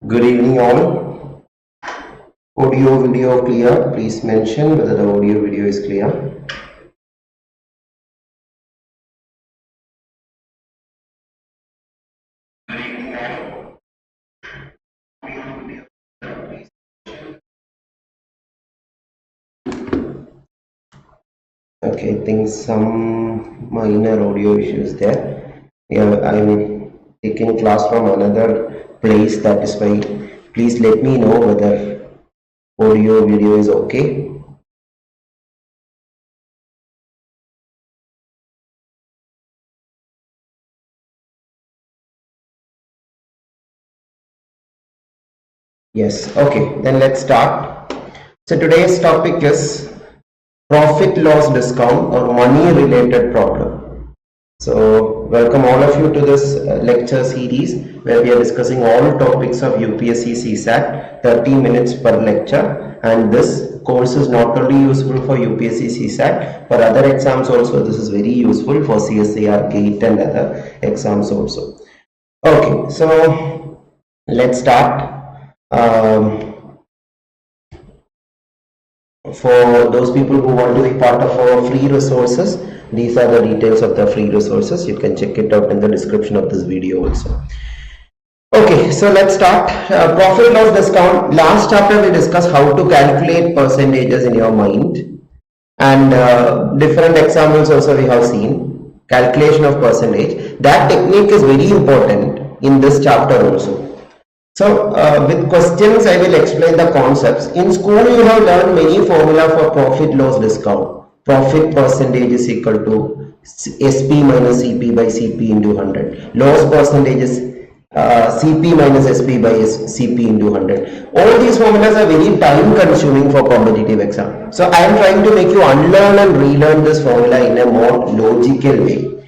Good evening all. Audio video clear? Please mention whether the audio video is clear. Okay, I think some minor audio issues there. Yeah, I'm taking class from another place, that is why please let me know whether audio video is okay. Yes, okay, then let's start. So today's topic is profit loss discount or money related problem. So welcome all of you to this lecture series where we are discussing all topics of UPSC CSAT, 30 minutes per lecture, and this course is not only useful for UPSC CSAT, for other exams also this is very useful for CSIR-NET and other exams also. Okay, so let's start. For those people who want to be part of our free resources, these are the details of the free resources. You can check it out in the description of this video also. Okay, so let's start. Profit loss discount. Last chapter we discussed how to calculate percentages in your mind, and different examples also we have seen. Calculation of percentage. That technique is very important in this chapter also. So with questions I will explain the concepts. In school you have learned many formula for profit loss discount. Profit percentage is equal to SP minus CP by CP into 100. Loss percentage is CP minus SP by CP into 100. All these formulas are very time consuming for competitive exam. So I am trying to make you unlearn and relearn this formula in a more logical way.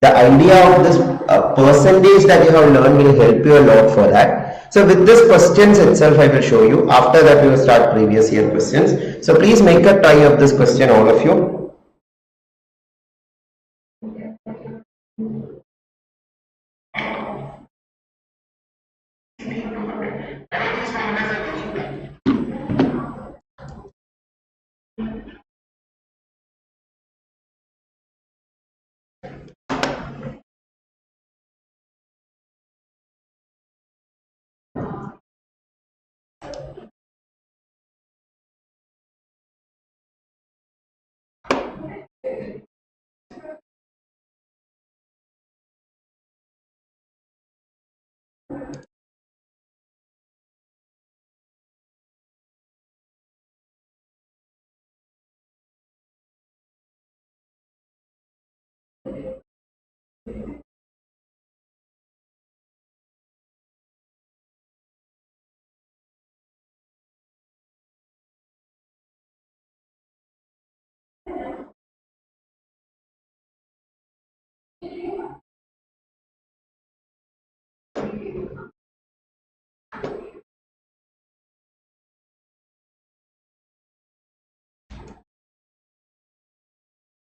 The idea of this percentage that you have learned will help you a lot for that. So with this questions itself I will show you. After that we will start previous year questions. So please make a try of this question, all of you.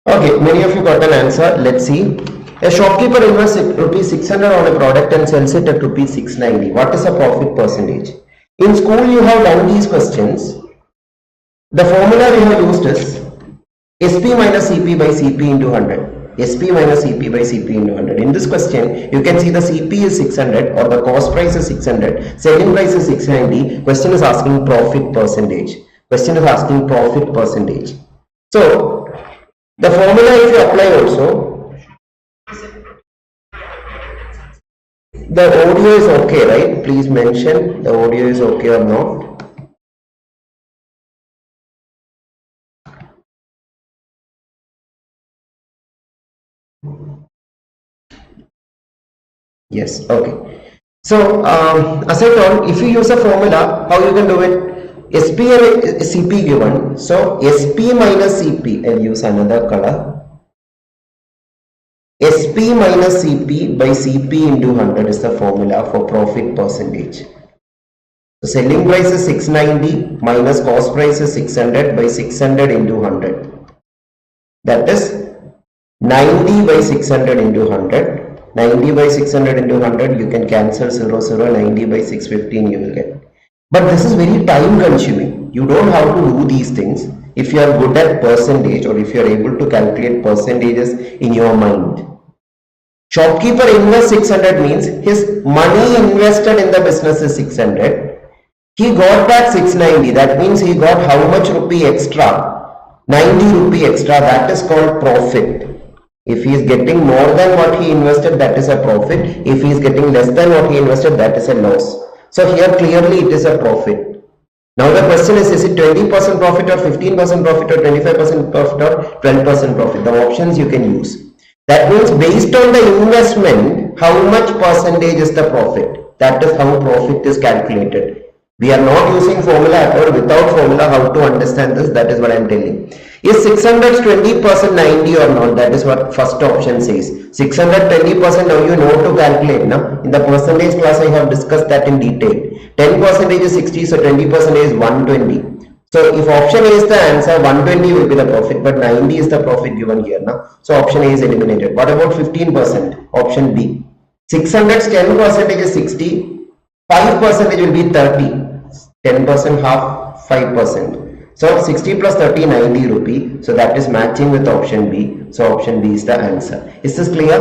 Okay, many of you got an answer. Let's see. A shopkeeper invests rupees 600 on a product and sells it at rupees 690. What is the profit percentage? In school you have done these questions. The formula we have used is SP minus CP by CP into 100. SP minus CP by CP into 100. In this question, you can see the CP is 600 or the cost price is 600, selling price is 690. Question is asking profit percentage. Question is asking profit percentage. So, the formula if you apply also, the audio is okay, right? Please mention the audio is okay or not. Yes, okay. So, as I told, if you use a formula, how you can do it? SP and CP given. So, SP minus CP, I'll use another color. SP minus CP by CP into 100 is the formula for profit percentage. So, selling price is 690 minus cost price is 600 by 600 into 100. That is 90 by 600 into 100. 90 by 600 into 100, you can cancel 0, 0, 90 by 615 you will get. But this is very time consuming. You don't have to do these things if you are good at percentage or if you are able to calculate percentages in your mind. Shopkeeper invests 600 means his money invested in the business is 600. He got back 690. That means he got how much rupee extra? 90 rupee extra. That is called profit. If he is getting more than what he invested, that is a profit. If he is getting less than what he invested, that is a loss. So here clearly it is a profit. Now the question is it 20% profit or 15% profit or 25% profit or 12% profit? The options you can use. That means based on the investment, how much percentage is the profit? That is how profit is calculated. We are not using formula or without formula how to understand this, that is what I am telling. Is 600 20% 90 or not? That is what first option says. 600 20% now you know to calculate. Now in the percentage class I have discussed that in detail. 10% is 60, so 20% is 120. So if option A is the answer, 120 will be the profit, but 90 is the profit given here now. So option A is eliminated. What about 15%? Option B. 600's 10% is 60, 5% will be 30. 10% half 5%. So 60 plus 30 90 rupee. So that is matching with option B. So option B is the answer. Is this clear?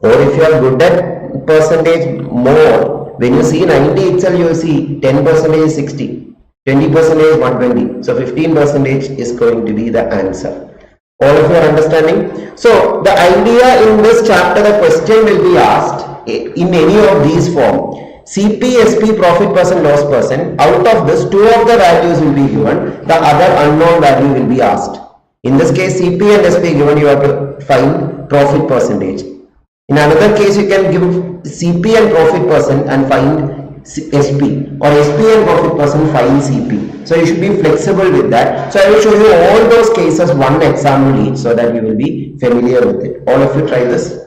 Or if you are good at percentage more, when you see 90 itself you see 10% is 60, 20% is 120. So 15% is going to be the answer. All of you are understanding? So the idea in this chapter, the question will be asked in any of these forms. CP, SP, profit percent, loss percent. Out of this, two of the values will be given. The other unknown value will be asked. In this case, CP and SP given, you have to find profit percentage. In another case, you can give CP and profit percent and find SP, or SP and profit percent find CP. So you should be flexible with that. So I will show you all those cases, one example each, so that you will be familiar with it. All of you try this.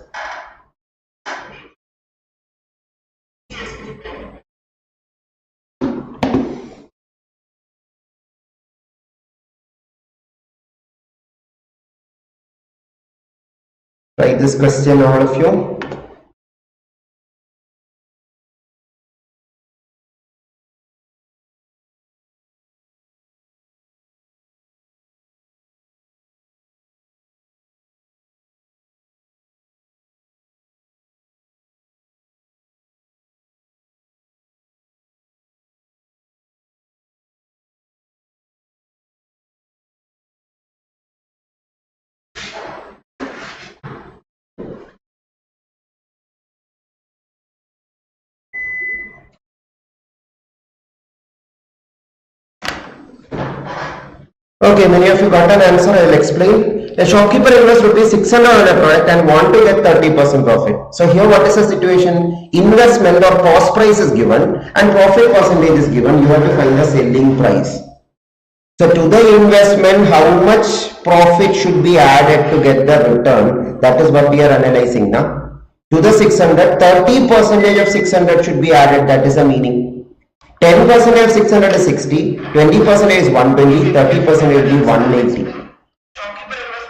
Try this question, all of you. Okay, many of you got an answer. I will explain. A shopkeeper invests rupees 600 on a product and want to get 30% profit. So here what is the situation? Investment or cost price is given and profit percentage is given. You have to find the selling price. So to the investment, how much profit should be added to get the return? That is what we are analyzing now. To the 600, 30% of 600 should be added. That is the meaning. 10% of 600 is 60, 20% is 120, 30% will be 180.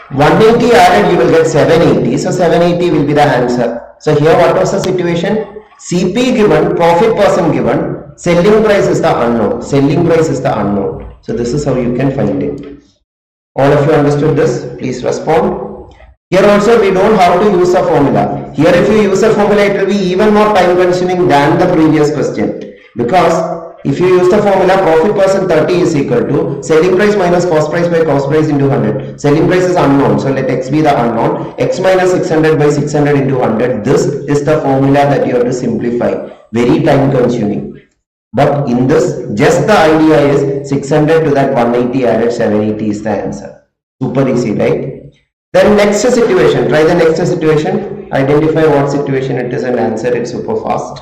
180 added, you will get 780. So 780 will be the answer. So here what was the situation? CP given, profit percent given, selling price is the unknown. Selling price is the unknown. So this is how you can find it. All of you understood this? Please respond. Here also we don't have to use a formula. Here if you use a formula, it will be even more time consuming than the previous question. Because if you use the formula, profit percent 30 is equal to selling price minus cost price by cost price into 100. Selling price is unknown, so let x be the unknown. X minus 600 by 600 into 100. This is the formula that you have to simplify. Very time consuming. But in this, just the idea is 600 to that 180 added 780 is the answer. Super easy, right? Then next situation. Try the next situation. Identify what situation it is and answer it super fast.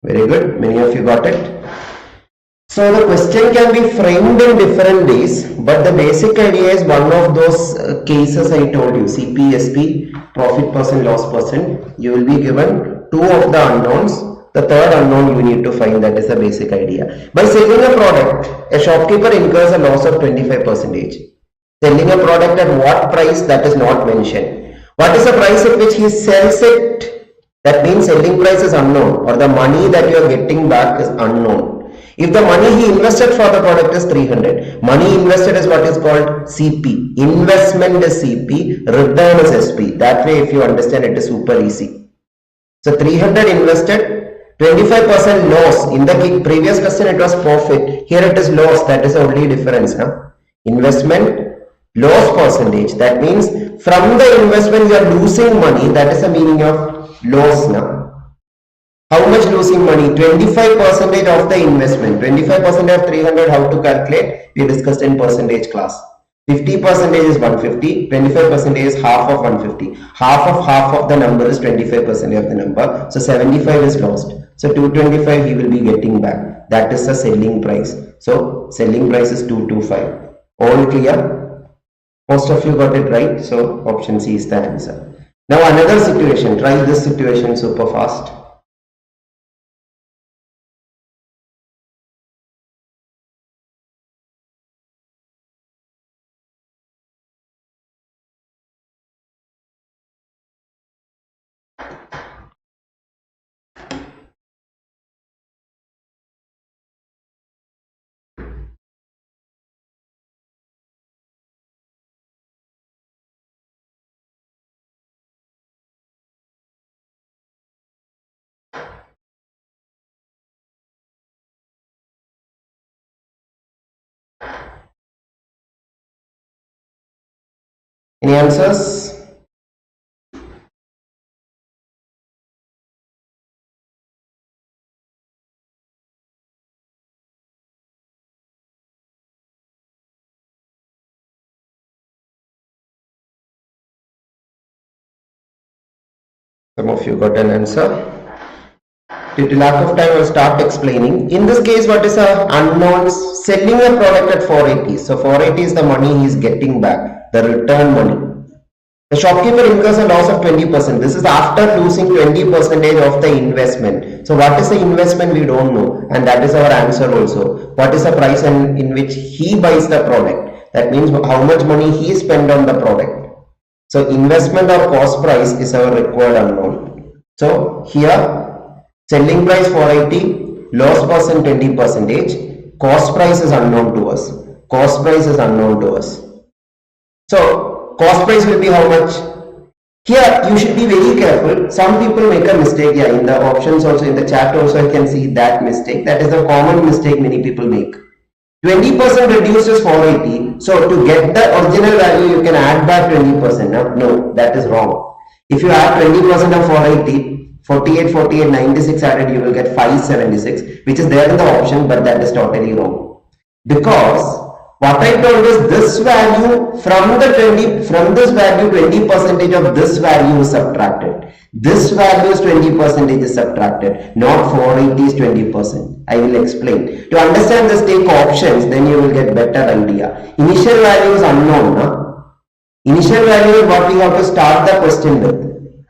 Very good. Many of you got it. So the question can be framed in different ways, but the basic idea is one of those cases I told you, CP, SP, profit percent, loss percent. You will be given two of the unknowns. The third unknown you need to find, that is the basic idea. By selling a product, a shopkeeper incurs a loss of 25%. Selling a product at what price, that is not mentioned. What is the price at which he sells it? That means selling price is unknown, or the money that you are getting back is unknown. If the money he invested for the product is 300, money invested is what is called CP. Investment is CP, return is SP. That way if you understand it is super easy. So 300 invested, 25% loss. In the previous question it was profit. Here it is loss. That is the only difference. Investment, loss percentage. That means from the investment you are losing money. That is the meaning of loss now. How much losing money? 25% of the investment. 25% of 300, how to calculate? We discussed in percentage class. 50% is 150, 25% is half of 150. Half of the number is 25% of the number. So 75 is lost. So 225 he will be getting back. That is the selling price. So selling price is 225. All clear? Most of you got it right. So option C is the answer. Now another situation. Try this situation super fast. Any answers? Some of you got an answer. Due to lack of time, I will start explaining. In this case, what is a unknown? Selling a product at 480. So 480 is the money he is getting back, the return money. The shopkeeper incurs a loss of 20%. This is after losing 20% of the investment. So what is the investment? We don't know, and that is our answer also. What is the price in which he buys the product? That means how much money he spent on the product. So investment or cost price is our required unknown. So here selling price 480, loss percent 20%, cost price is unknown to us. Cost price is unknown to us. So cost price will be how much? Here you should be very careful. Some people make a mistake. Yeah, in the options also, in the chat also I can see that mistake. That is a common mistake many people make. 20% reduced is 480. So to get the original value, you can add back 20%. No, that is wrong. If you add 20% of 480, 48, 96 added, you will get 576, which is there in the option, but that is totally wrong. Because what I told is this value from this value, 20% of this value is subtracted. This value is 20% is subtracted, not 480 is 20%. I will explain. To understand this, take options, then you will get better idea. Initial value is unknown. Initial value is what we have to start the question with.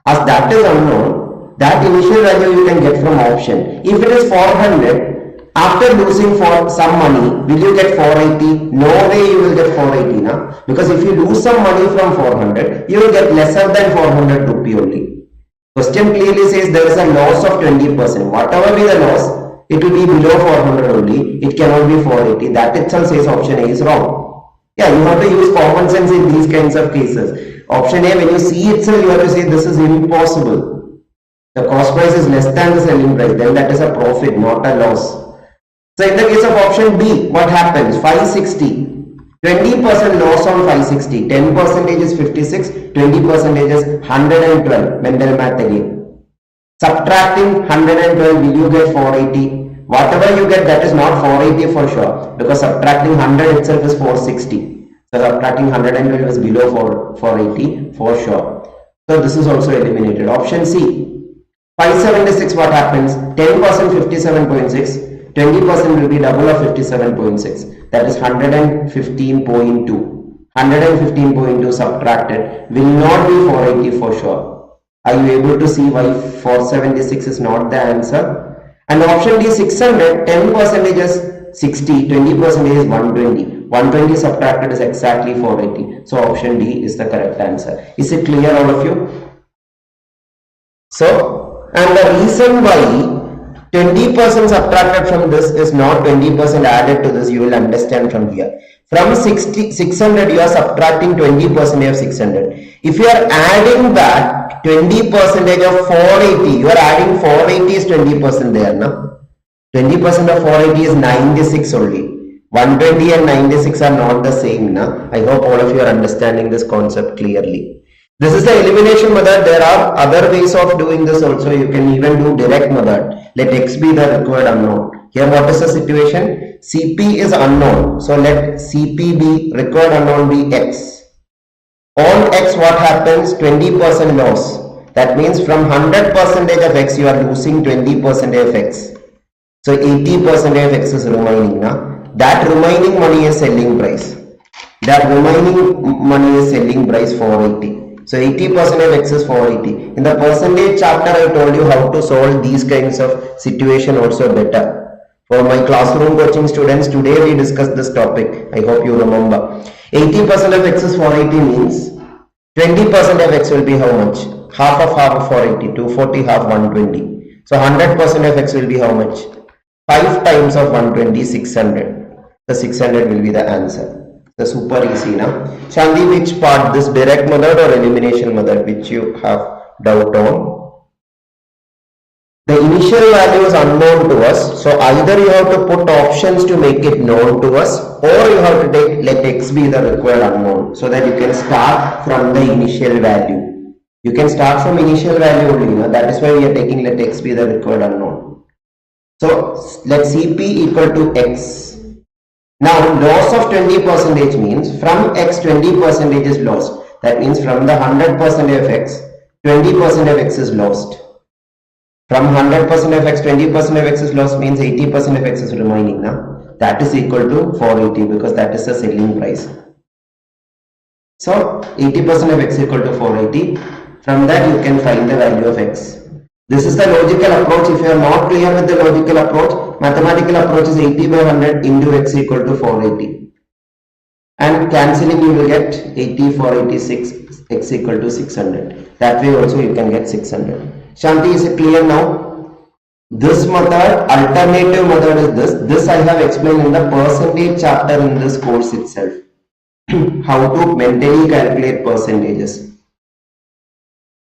As that is unknown, that initial value you can get from option. If it is 400, after losing for some money, will you get 480? No way you will get 480 now. Because if you lose some money from 400, you will get lesser than 400 rupee only. Question clearly says there is a loss of 20%. Whatever be the loss, it will be below 400 only. It cannot be 480. That itself says option A is wrong. Yeah, you have to use common sense in these kinds of cases. Option A, when you see itself, you have to say this is impossible. The cost price is less than the selling price. Then that is a profit, not a loss. So in the case of option B, what happens? 560. 20% loss on 560. 10% is 56. 20% is 112. Mental math again. Subtracting 112, will you get 480? Whatever you get, that is not 480 for sure, because subtracting 100 itself is 460. So subtracting 112 is below 480 for sure. So this is also eliminated. Option C. 576, what happens? 10% 57.6, 20% will be double of 57.6, that is 115.2. 115.2 subtracted will not be 480 for sure. Are you able to see why 476 is not the answer? And option D, 600, 10% is 60, 20% is 120. 120 subtracted is exactly 480. So option D is the correct answer. Is it clear, all of you? So, and the reason why 20% subtracted from this is not 20% added to this, you will understand from here. From 600, you are subtracting 20% of 600. If you are adding back 20% of 480, you are adding 480 is 20% there, no? 20% of 480 is 96 only. 120 and 96 are not the same, no? I hope all of you are understanding this concept clearly. This is the elimination method. There are other ways of doing this also. You can even do direct method. Let x be the required unknown. Here what is the situation? CP is unknown. So let CP be required unknown be x. On x what happens? 20% loss. That means from 100% of x you are losing 20% of x. So 80% of x is remaining. Now that remaining money is selling price. That remaining money is selling price 480. So 80% of x is 480. In the percentage chapter, I told you how to solve these kinds of situation also better. For my classroom coaching students, today we discussed this topic. I hope you remember. 80% of x is 480 means 20% of x will be how much? Half of 480, 240, half 120. So 100% of x will be how much? 5 times of 120, 600. The 600 will be the answer. The super easy now. Shanti, which part, this direct method or elimination method, which you have doubt on? The initial value is unknown to us, so either you have to put options to make it known to us, or you have to take let x be the required unknown, so that you can start from the initial value. You can start from initial value only, you know? That is why we are taking let x be the required unknown. So let CP equal to x. Now loss of 20% means from x 20% is lost. That means from the 100% of x, 20% of x is lost. From 100% of x, 20% of x is lost means 80% of x is remaining. Now that is equal to 480 because that is the selling price. So 80% of x equal to 480. From that you can find the value of x. This is the logical approach. If you are not clear with the logical approach, mathematical approach is 80 by 100 into x equal to 480. And cancelling you will get 80, 486, x equal to 600. That way also you can get 600. Shanti, is it clear now? This method, alternative method is this. This I have explained in the percentage chapter in this course itself. How to mentally calculate percentages.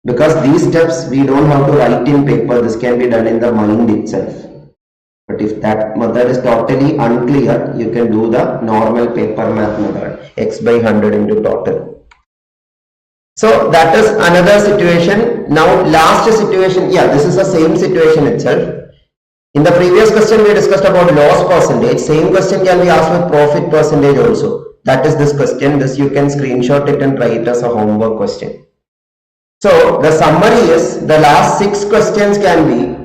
Because these steps we don't have to write in paper, this can be done in the mind itself. But if that method is totally unclear, you can do the normal paper math method, x by 100 into total. So that is another situation. Now last situation, yeah, this is the same situation itself. In the previous question we discussed about loss percentage. Same question can be asked with profit percentage also. That is this question. This you can screenshot it and try it as a homework question. So the summary is the last 6 questions can be,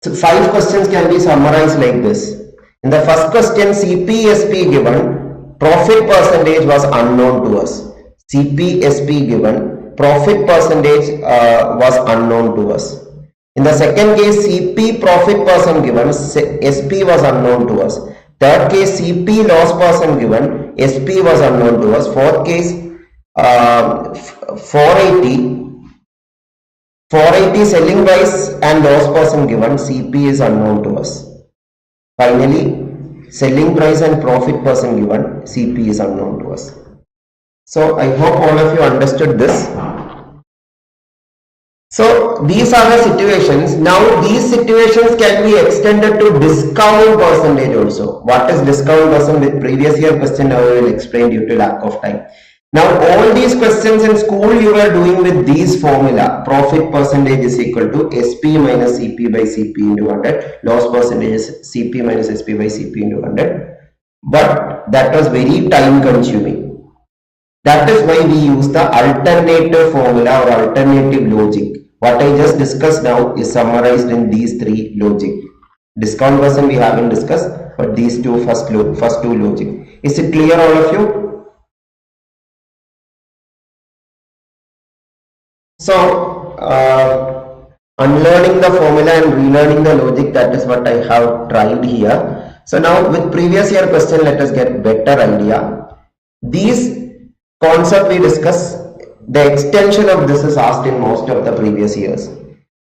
5 questions can be summarized like this. In the first question, CPSP given, profit percentage was unknown to us. CPSP given, profit percentage was unknown to us. In the second case, CP profit percent given, SP was unknown to us. Third case, CP loss percent given, SP was unknown to us. Fourth case, 480 selling price and loss percent given, CP is unknown to us. Finally, selling price and profit percent given, CP is unknown to us. So I hope all of you understood this. So these are the situations. Now these situations can be extended to discount percentage also. What is discount percent? With previous year question I will explain due to lack of time. Now all these questions in school you are doing with these formula. Profit percentage is equal to SP minus CP by CP into 100. Loss percentage is CP minus SP by CP into 100. But that was very time consuming. That is why we use the alternative formula or alternative logic. What I just discussed now is summarized in these three logic. Discount percent we haven't discussed, but these two first two logic. Is it clear, all of you? So unlearning the formula and relearning the logic, that is what I have tried here. So now with previous year question, let us get better idea. These concept we discuss, the extension of this is asked in most of the previous years,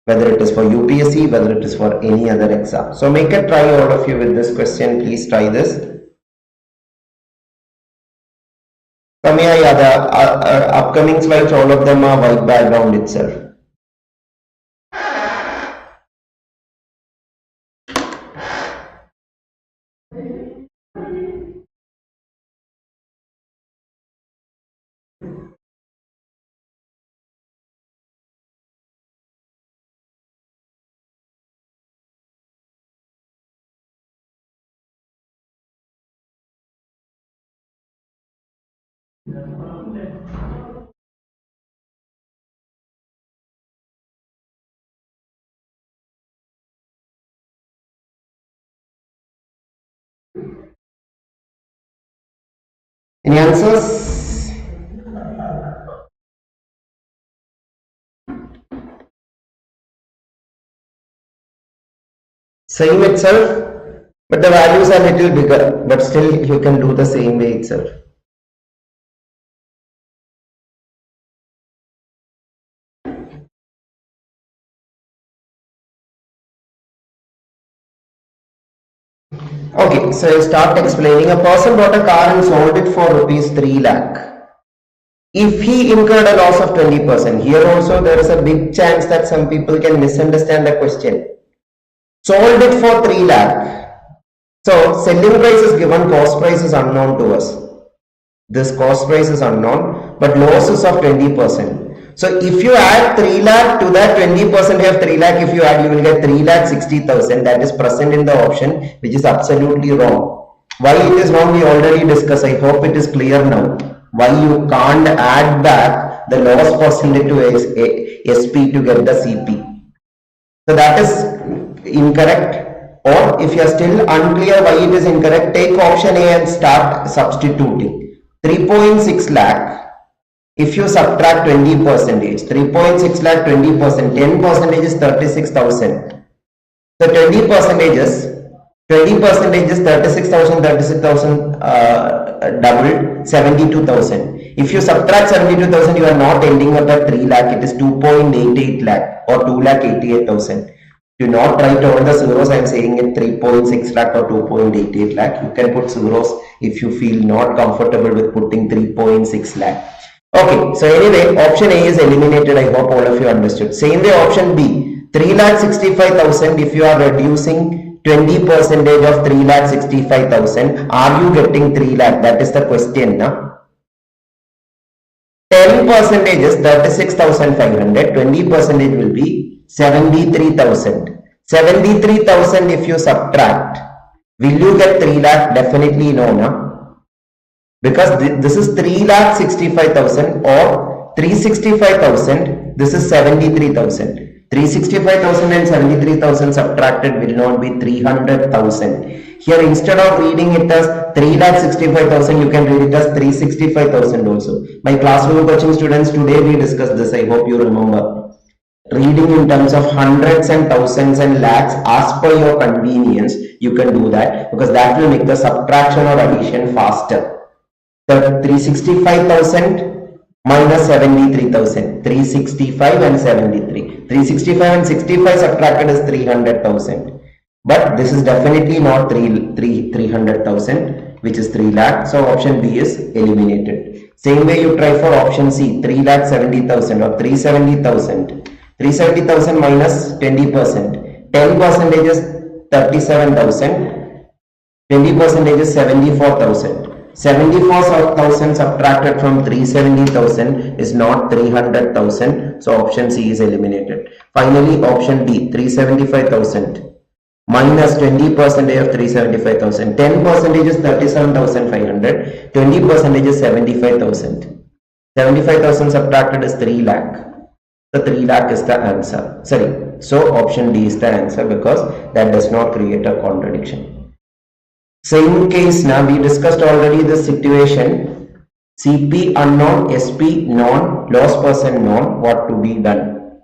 whether it is for UPSC, whether it is for any other exam. So make a try, all of you, with this question. Please try this. Kamya, yeah, the upcoming slides, all of them are white background itself. Any answers? Same itself, but the values are little bigger, but still you can do the same way itself. Okay, so I start explaining. A person bought a car and sold it for rupees 3 lakh. If he incurred a loss of 20%, here also there is a big chance that some people can misunderstand the question. Sold it for 3 lakh. So selling price is given, cost price is unknown to us. This cost price is unknown, but losses of 20%. So if you add 3 lakh to that 20% of 3 lakh, if you add, you will get 3 lakh 60,000. That is present in the option, which is absolutely wrong. Why it is wrong, we already discussed. I hope it is clear now. Why you can't add back the loss percentage to SP to get the CP. So that is incorrect. Or if you are still unclear why it is incorrect, take option A and start substituting. 3.6 lakh. If you subtract 20%, 3.6 lakh 20%, 10% is 36,000. So 20% is 36,000 doubled 72,000. If you subtract 72,000, you are not ending up at 3 lakh. It is 2.88 lakh or 2,88,000. Do not write all the zeros. I am saying it 3.6 lakh or 2.88 lakh. You can put zeros if you feel not comfortable with putting 3.6 lakh. Okay, so anyway, option A is eliminated. I hope all of you understood. Same way, option B, 3,65,000. If you are reducing 20% of 3,65,000, are you getting 3 lakh? That is the question. No? 10% is 36,500. 20% will be 73,000. 73,000 if you subtract, will you get 3 lakh? Definitely no, no? Because this is 3,65,000 or 365,000, this is 73,000. 365,000 and 73,000 subtracted will not be 300,000. Here instead of reading it as 3,65,000, you can read it as 365,000 also. My classroom coaching students, today we discussed this, I hope you remember. Reading in terms of hundreds and thousands and lakhs as per your convenience, you can do that because that will make the subtraction or addition faster. The 365,000 minus 73,000, 365 and 73. 365 and 65 subtracted is 300,000. But this is definitely not 300,000, which is 3 lakh. So option B is eliminated. Same way you try for option C, 3,70,000 or 370,000. 370,000 minus 20%. 10% is 37,000. 20% is 74,000. 74,000 subtracted from 370,000 is not 300,000. So option C is eliminated. Finally, option D, 375,000 minus 20% of 375,000. 10% is 37,500. 20% is 75,000. 75,000 subtracted is 3 lakh. So 3 lakh is the answer. Sorry. So option D is the answer because that does not create a contradiction. Same case now, we discussed already the situation. CP unknown, SP known, lost person known, what to be done.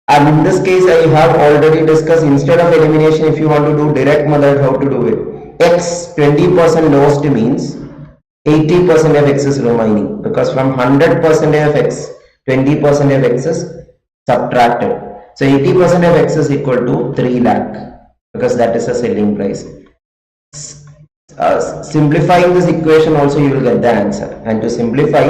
And in this case, I have already discussed, instead of elimination, if you want to do direct method, how to do it. X 20% lost means 80% of X is remaining, because from 100% of X, 20% of X is subtracted. So 80% of X is equal to 3 lakh, because that is the selling price. Simplifying this equation also you will get the answer, and to simplify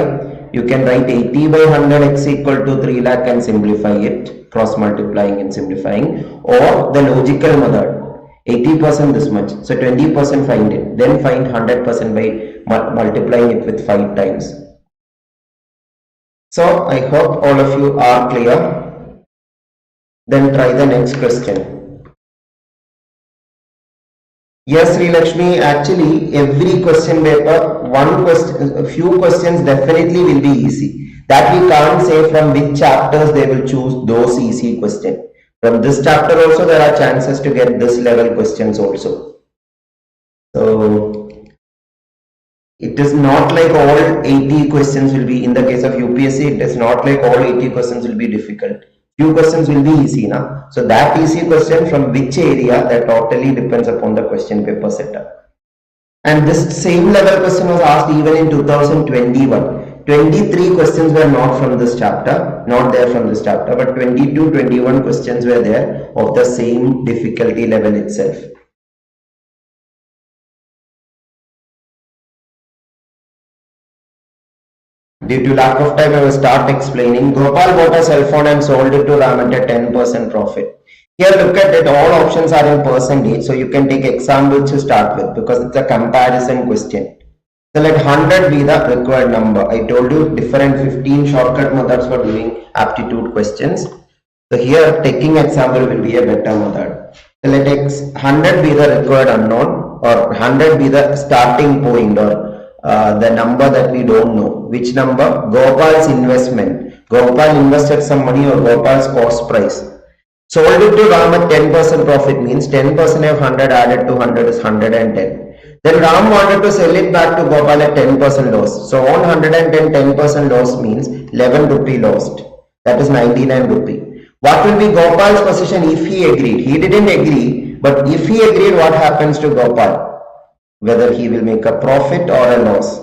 you can write 80 by 100 X equal to 3 lakh and simplify it, cross multiplying and simplifying, or the logical method, 80% this much, so 20% find it, then find 100% by multiplying it with 5 times. So I hope all of you are clear. Then try the next question. Yes, Sri Lakshmi, actually every question paper, one question, a few questions definitely will be easy. That we can't say from which chapters they will choose those easy questions. From this chapter also there are chances to get this level questions also. So it is not like all 80 questions will be, in the case of UPSC, it is not like all 80 questions will be difficult. Few questions will be easy now. So that easy question from which area, that totally depends upon the question paper setup. And this same level question was asked even in 2021. 23 questions were not from this chapter, not there from this chapter, but 22, 21 questions were there of the same difficulty level itself. Due to lack of time, I will start explaining. Gopal bought a cell phone and sold it to Ram at a 10% profit. Here look at it, all options are in percentage, so you can take examples to start with because it's a comparison question. So let 100 be the required number. I told you different 15 shortcut methods for doing aptitude questions. So here taking example will be a better method. So let 100 be the required unknown, or 100 be the starting point, or the number that we don't know. Which number? Gopal's investment. Gopal invested some money, or Gopal's cost price. Sold it to Ram at 10% profit means 10% of 100 added to 100 is 110. Then Ram wanted to sell it back to Gopal at 10% loss. So on 110, 10% loss means 11 rupee lost. That is 99 rupee. What will be Gopal's position if he agreed? He didn't agree, but if he agreed, what happens to Gopal? Whether he will make a profit or a loss.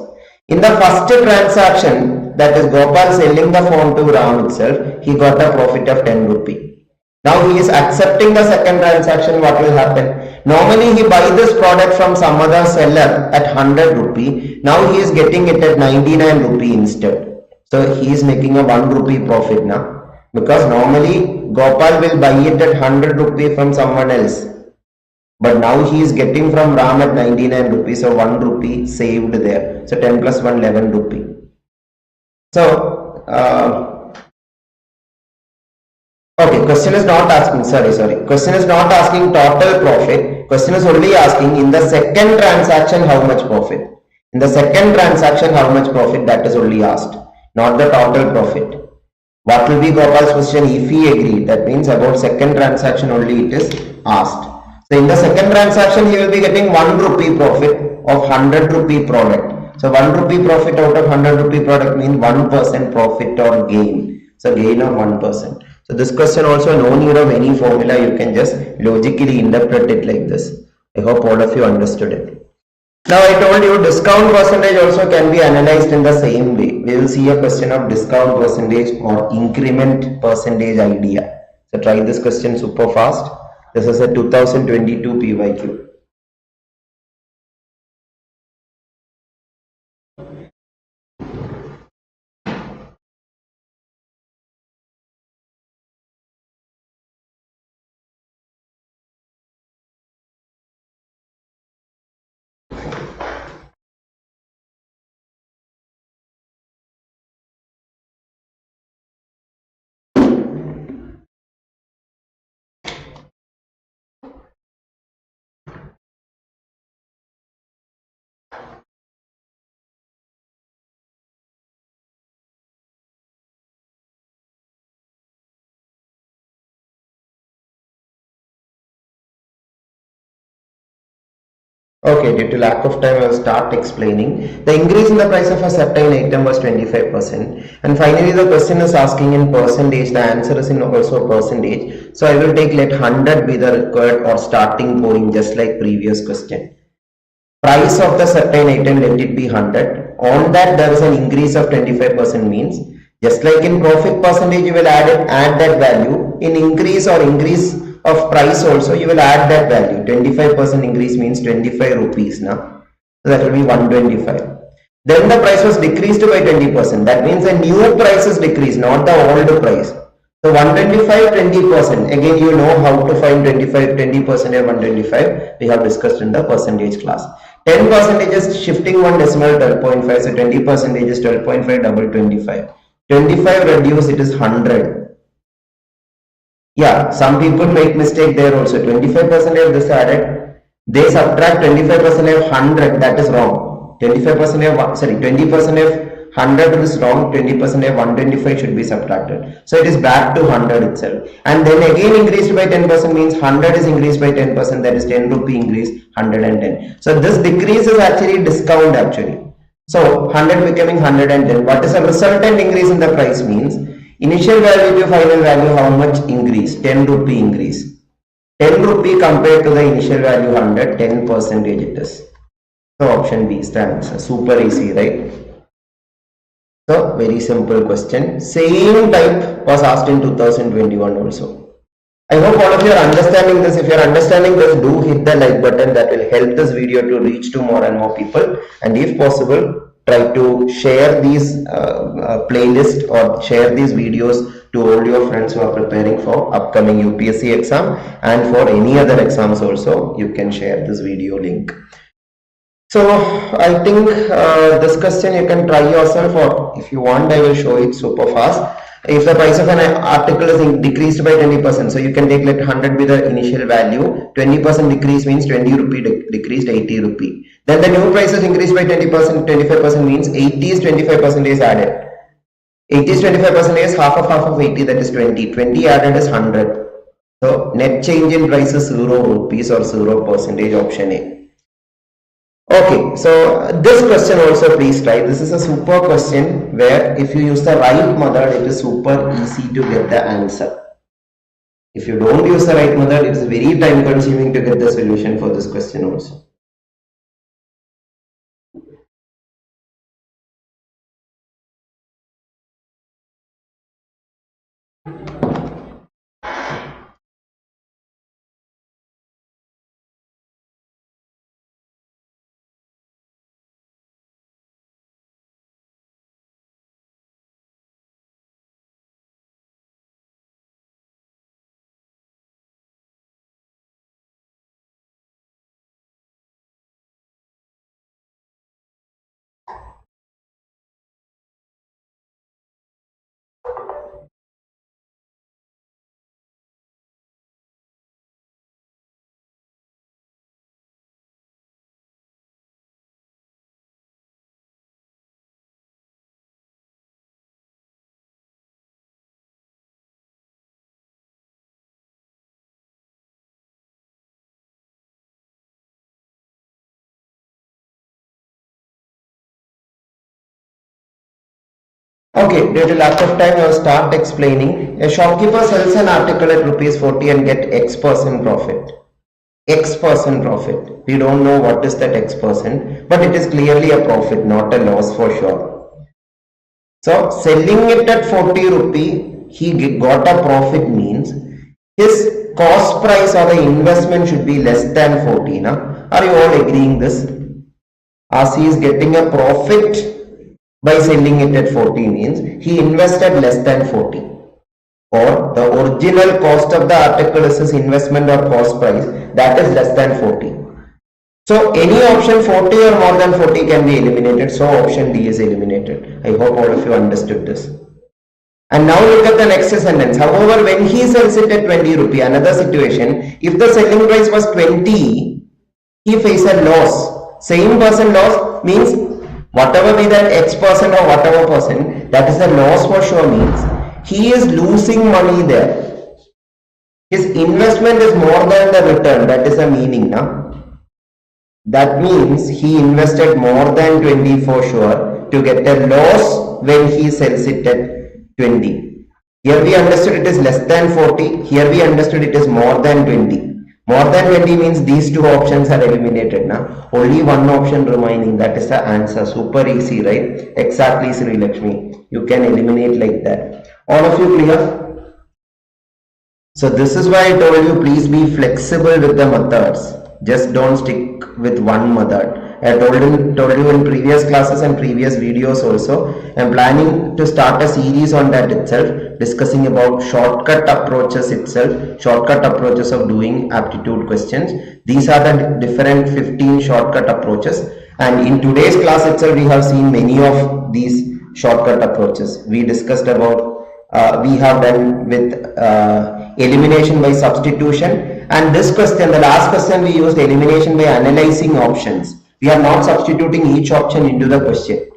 In the first transaction, that is Gopal selling the phone to Ram itself, he got a profit of 10 rupee. Now he is accepting the second transaction, what will happen? Normally he buy this product from some other seller at 100 rupee, now he is getting it at 99 rupee instead. So he is making a 1 rupee profit now, because normally Gopal will buy it at 100 rupee from someone else. But now he is getting from Ram at 99 rupees, so 1 rupee saved there. So 10 plus 1, 11 rupee. So, okay, question is not asking, question is not asking total profit. Question is only asking in the second transaction how much profit. In the second transaction how much profit, that is only asked, not the total profit. What will be Gopal's position if he agreed? That means about second transaction only it is asked. So in the second transaction, he will be getting 1 rupee profit of 100 rupee product. So 1 rupee profit out of 100 rupee product means 1% profit or gain. So gain of 1%. So this question also no need of any formula. You can just logically interpret it like this. I hope all of you understood it. Now I told you discount percentage also can be analyzed in the same way. We will see a question of discount percentage or increment percentage idea. So try this question super fast. This is a 2022 PYQ. Okay, due to lack of time, I will start explaining. The increase in the price of a certain item was 25%. And finally, the question is asking in percentage. The answer is in also percentage. So I will take let 100 be the required or starting point, just like previous question. Price of the certain item, let it be 100. On that, there is an increase of 25% means, just like in profit percentage, you will add that value. In increase of price also, you will add that value. 25% increase means 25 rupees now. So that will be 125. Then the price was decreased by 20%. That means the new price is decreased, not the old price. So 125, 20%. Again, you know how to find 25, 20% and 125. We have discussed in the percentage class. 10% is shifting one decimal, 12.5. So 20% is 12.5 double 25. 25 reduce, it is 100. Yeah, some people make mistake there also. 25% of this added, they subtract 25% of 100. That is wrong. 25% of 20% of 100 is wrong. 20% of 125 should be subtracted. So it is back to 100 itself. And then again increased by 10% means 100 is increased by 10%. That is 10 rupee increase, 110. So this decrease is actually discount actually. So 100 becoming 110. What is a resultant increase in the price means? Initial value to final value, how much increase? 10 rupee increase. 10 rupee compared to the initial value 100, 10% it is. So option B is the answer. Super easy, right? So very simple question. Same type was asked in 2021 also. I hope all of you are understanding this. If you are understanding this, do hit the like button. That will help this video to reach to more and more people. And if possible, try to share these playlist or share these videos to all your friends who are preparing for upcoming UPSC exam and for any other exams also. You can share this video link. So I think this question you can try yourself, or if you want I will show it super fast. If the price of an article is decreased by 20%, so you can take let 100 be the initial value, 20% decrease means 20 rupee decreased 80 rupee. Then the new price is increased by 20%, 25% means 80 is 25% is added. 80 is 25% is half of 80, that is 20. 20 added is 100. So net change in price is 0 rupees or 0%, option A. Okay, so this question also please try. This is a super question where if you use the right method, it is super easy to get the answer. If you don't use the right method, it is very time consuming to get the solution for this question also. Okay, due to lack of time, I will start explaining. A shopkeeper sells an article at rupees 40 and get X% profit. X% profit. We don't know what is that X%, but it is clearly a profit, not a loss for sure. So selling it at 40 rupee, he got a profit means his cost price or the investment should be less than 40. Na? Are you all agreeing this? As he is getting a profit by selling it at 40 means he invested less than 40, or the original cost of the article is his investment or cost price, that is less than 40. So any option 40 or more than 40 can be eliminated, so option D is eliminated. I hope all of you understood this. And now look at the next sentence. However, when he sells it at 20 rupee, another situation, if the selling price was 20, he faces a loss. Same person loss means whatever be that X% or whatever percent, that is the loss for sure means he is losing money there. His investment is more than the return, that is the meaning now. That means he invested more than 20 for sure to get a loss when he sells it at 20. Here we understood it is less than 40. Here we understood it is more than 20. More than 20 means these two options are eliminated now. Only one option remaining, that is the answer. Super easy, right? Exactly, Sri Lakshmi. You can eliminate like that. All of you clear? So this is why I told you, please be flexible with the methods. Just don't stick with one method. I told you in previous classes and previous videos also, I'm planning to start a series on that itself, discussing about shortcut approaches itself, shortcut approaches of doing aptitude questions. These are the different 15 shortcut approaches, and in today's class itself we have seen many of these shortcut approaches. We discussed about, we have done with elimination by substitution, and this question, the last question, we used elimination by analyzing options. We are not substituting each option into the question.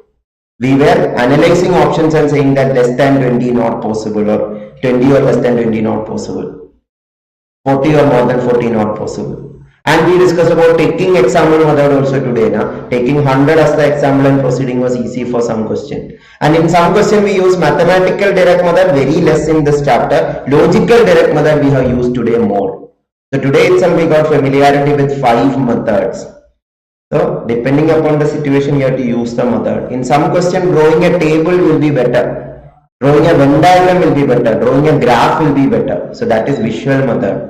We were analyzing options and saying that less than 20 not possible, or 20 or less than 20 not possible, 40 or more than 40 not possible. And we discussed about taking example method also today. Taking 100 as the example and proceeding was easy for some question. And in some question we use mathematical direct method, very less in this chapter. Logical direct method we have used today more. So today itself we got familiarity with 5 methods. So depending upon the situation you have to use the method. In some question drawing a table will be better, drawing a Venn diagram will be better, drawing a graph will be better. So that is visual method.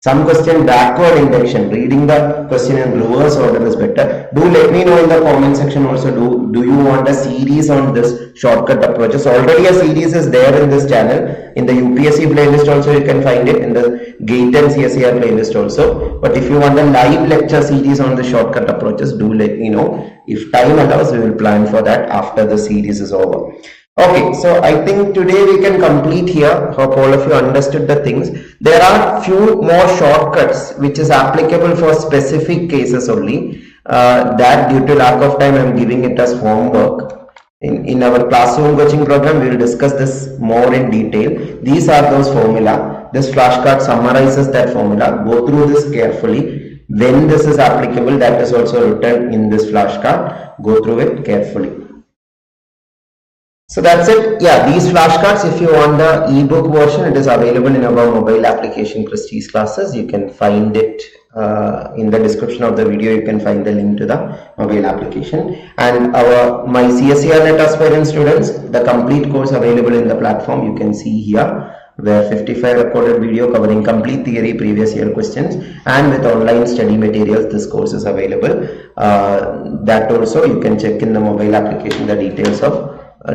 Some question backward induction, reading the question in reverse order is better. Do let me know in the comment section also, do you want a series on this shortcut approaches? Already a series is there in this channel. In the UPSC playlist also you can find it, in the GATE and CSIR playlist also. But if you want a live lecture series on the shortcut approaches, do let me know. If time allows, we will plan for that after the series is over. Okay, so I think today we can complete here. Hope all of you understood the things. There are few more shortcuts which is applicable for specific cases only. That due to lack of time I am giving it as homework. In our classroom coaching program we will discuss this more in detail. These are those formula. This flashcard summarizes that formula. Go through this carefully. When this is applicable, that is also written in this flashcard. Go through it carefully. So that's it. Yeah, these flashcards, if you want the ebook version, it is available in our mobile application Christy's classes. You can find it in the description of the video. You can find the link to the mobile application. And my CSIR-NET aspirant students, the complete course available in the platform, you can see here, where 55 recorded video covering complete theory, previous year questions, and with online study materials. This course is available. That also you can check in the mobile application the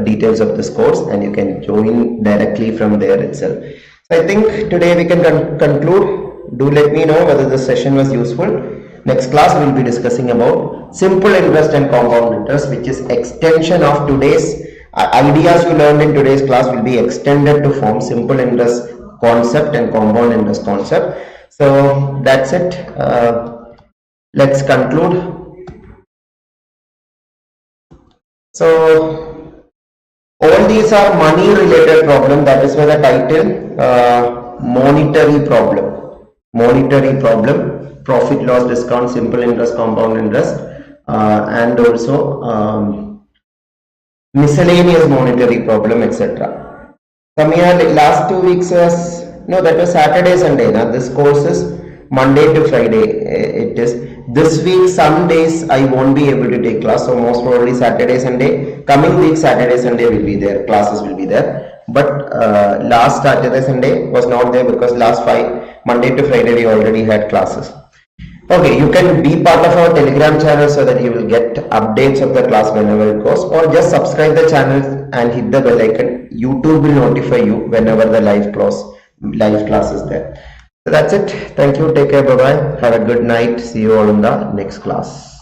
details of this course, and you can join directly from there itself. So I think today we can conclude. Do let me know whether the session was useful. Next class we will be discussing about simple interest and compound interest, which is extension of today's ideas you learned in today's class will be extended to form simple interest concept and compound interest concept. So that's it. Let's conclude. So all these are money related problem. That is why the title monetary problem, profit loss discount, simple interest, compound interest, and also miscellaneous monetary problem, etc. Some here last 2 weeks was, no, that was Saturday, Sunday. Now this course is Monday to Friday. It is this week. Some days I won't be able to take class, so most probably Saturday, Sunday. Coming week Saturday, Sunday will be there. Classes will be there. But last Saturday, Sunday was not there because last Monday to Friday we already had classes. Okay, you can be part of our Telegram channel so that you will get updates of the class whenever it goes, or just subscribe the channel and hit the bell icon. YouTube will notify you whenever the live class is there. So that's it. Thank you. Take care. Bye bye. Have a good night. See you all in the next class.